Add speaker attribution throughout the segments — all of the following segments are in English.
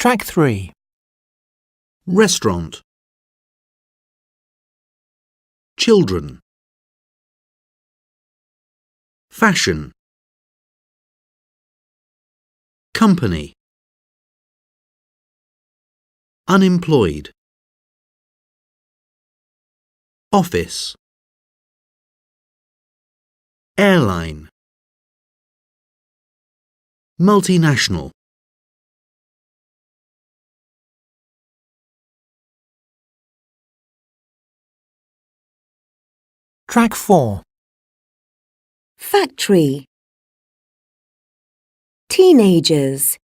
Speaker 1: Track 3.
Speaker 2: Restaurant. Children. Fashion. Company. Unemployed. Office. Airline. Multinational.
Speaker 1: Track 4.
Speaker 3: Factory. Teenagers.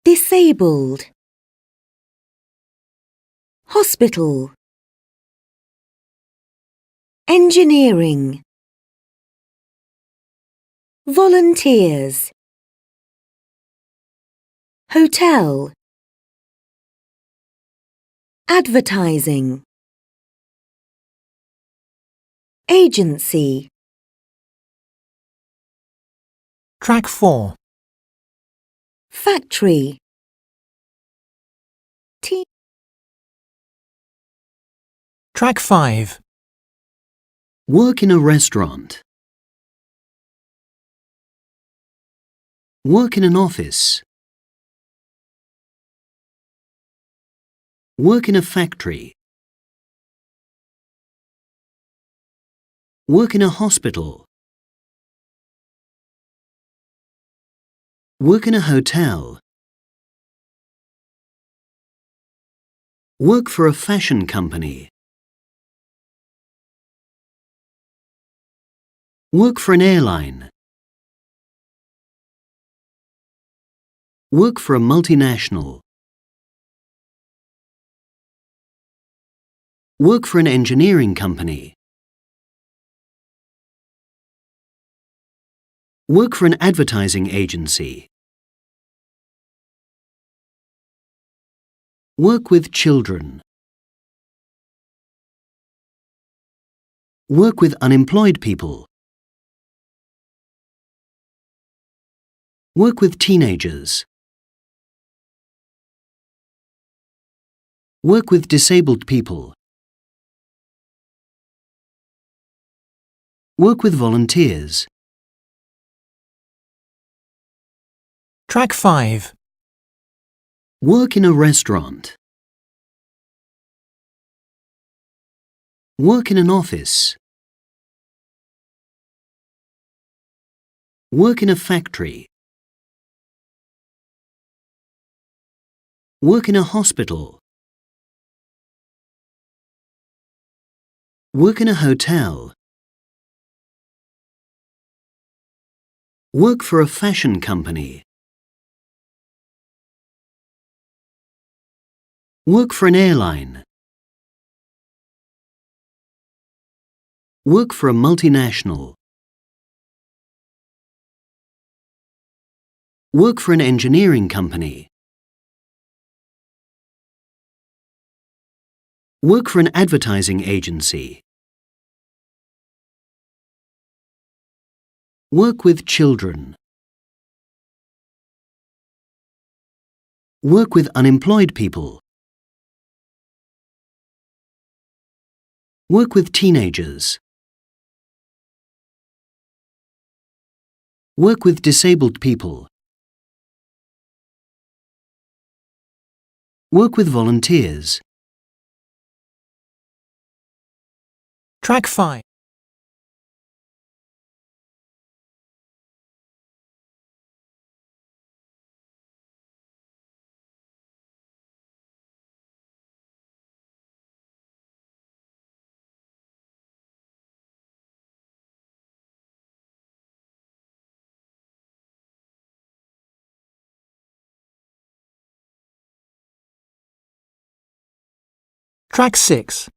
Speaker 3: Disabled. Hospital. Engineering. Volunteers. Hotel. Advertising. Agency.
Speaker 1: Track 4.
Speaker 3: Factory.
Speaker 1: Track 5.
Speaker 2: Work in a restaurant. Work in an office. Work in a factory. Work in a hospital. Work in a hotel. Work for a fashion company. Work for an airline. Work for a multinational. Work for an engineering company. Work for an advertising agency. Work with children. Work with unemployed people. Work with teenagers. Work with disabled people. Work with volunteers.
Speaker 1: Track 5.
Speaker 2: Work in a restaurant. Work in an office. Work in a factory. Work in a hospital. Work in a hotel. Work for a fashion company. Work for an airline. Work for a multinational. Work for an engineering company. Work for an advertising agency. Work with children. Work with unemployed people. Work with teenagers. Work with disabled people. Work with volunteers.
Speaker 1: Track 5. Track 6.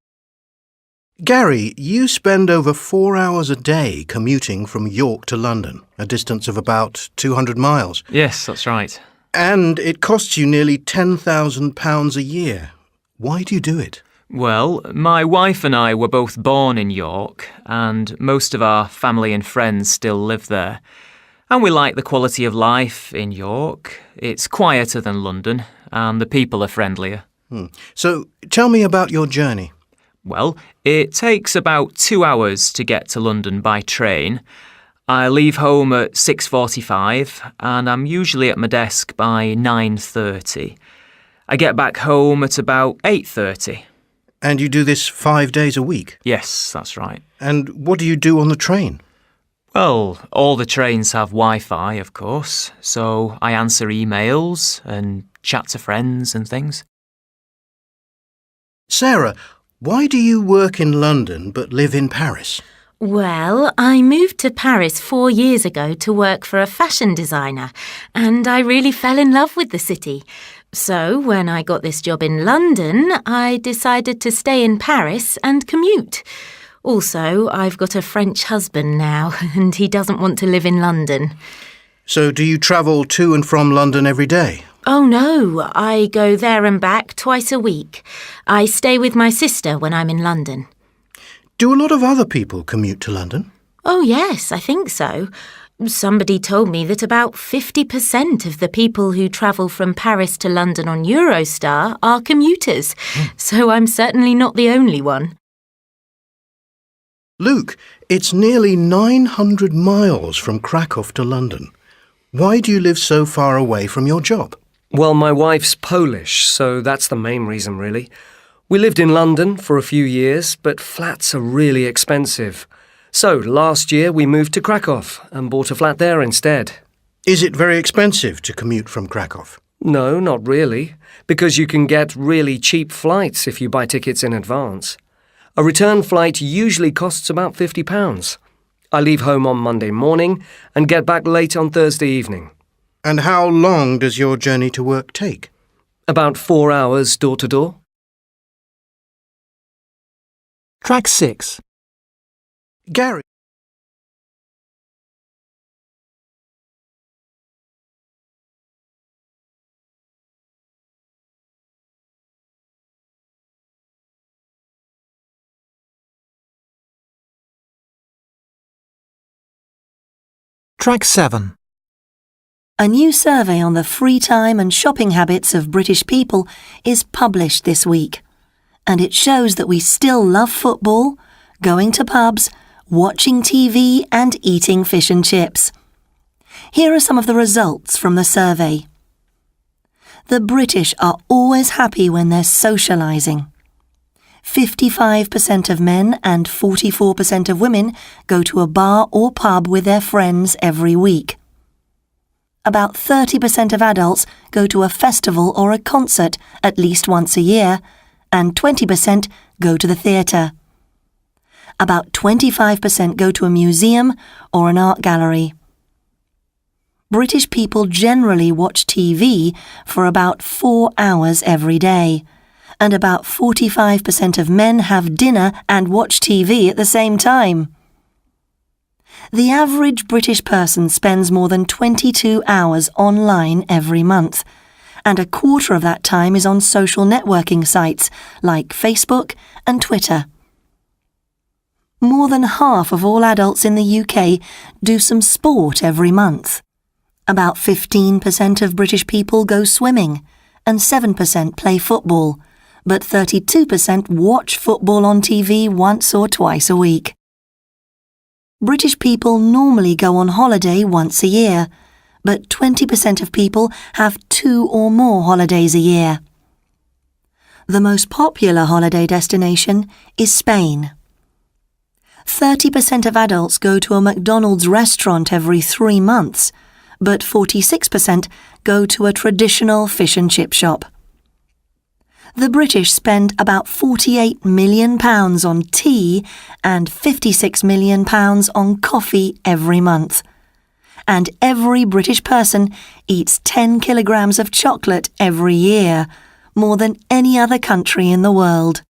Speaker 4: Gary, you spend over 4 hours a day commuting from York to London, a distance of about 200 miles.
Speaker 5: Yes, that's right.
Speaker 4: And it costs you nearly £10,000 a year. Why do you do it?
Speaker 5: Well, my wife and I were both born in York, and most of our family and friends still live there. And we like the quality of life in York. It's quieter than London, and the people are friendlier.
Speaker 4: So, tell me about your journey.
Speaker 5: Well, it takes about 2 hours to get to London by train. I leave home at 6:45 and I'm usually at my desk by 9:30. I get back home at about 8:30.
Speaker 4: And you do this 5 days a week?
Speaker 5: Yes, that's right.
Speaker 4: And what do you do on the train?
Speaker 5: Well, all the trains have Wi-Fi, of course, so I answer emails and chat to friends and things.
Speaker 4: Sarah, why do you work in London but live in Paris?
Speaker 6: Well, I moved to Paris 4 years ago to work for a fashion designer, and I really fell in love with the city. So, when I got this job in London, I decided to stay in Paris and commute. Also, I've got a French husband now, and he doesn't want to live in London.
Speaker 4: So do you travel to and from London every day?
Speaker 6: Oh no, I go there and back twice a week. I stay with my sister when I'm in London.
Speaker 4: Do a lot of other people commute to London?
Speaker 6: Oh yes, I think so. Somebody told me that about 50% of the people who travel from Paris to London on Eurostar are commuters, so I'm certainly not the only one.
Speaker 4: Luke, it's nearly 900 miles from Krakow to London. Why do you live so far away from your job?
Speaker 7: Well, my wife's Polish, so that's the main reason, really. We lived in London for a few years, but flats are really expensive. So last year we moved to Krakow and bought a flat there instead.
Speaker 4: Is it very expensive to commute from Krakow?
Speaker 7: No, not really, because you can get really cheap flights if you buy tickets in advance. A return flight usually costs about £50. I leave home on Monday morning and get back late on Thursday evening.
Speaker 4: And how long does your journey to work take?
Speaker 7: About 4 hours door to door.
Speaker 1: Track 6.
Speaker 4: Gary.
Speaker 1: Track 7.
Speaker 3: A new survey on the free time and shopping habits of British people is published this week, and it shows that we still love football, going to pubs, watching TV and eating fish and chips. Here are some of the results from the survey. The British are always happy when they're socialising. 55% of men and 44% of women go to a bar or pub with their friends every week. About 30% of adults go to a festival or a concert at least once a year, and 20% go to the theatre. About 25% go to a museum or an art gallery. British people generally watch TV for about 4 hours every day, and about 45% of men have dinner and watch TV at the same time. The average British person spends more than 22 hours online every month, and a quarter of that time is on social networking sites like Facebook and Twitter. More than half of all adults in the UK do some sport every month. About 15% of British people go swimming, and 7% play football, but 32% watch football on TV once or twice a week. British people normally go on holiday once a year, but 20% of people have 2 or more holidays a year. The most popular holiday destination is Spain. 30% of adults go to a McDonald's restaurant every 3 months, but 46% go to a traditional fish and chip shop. The British spend about £48 million on tea and £56 million on coffee every month. And every British person eats 10 kilograms of chocolate every year, more than any other country in the world.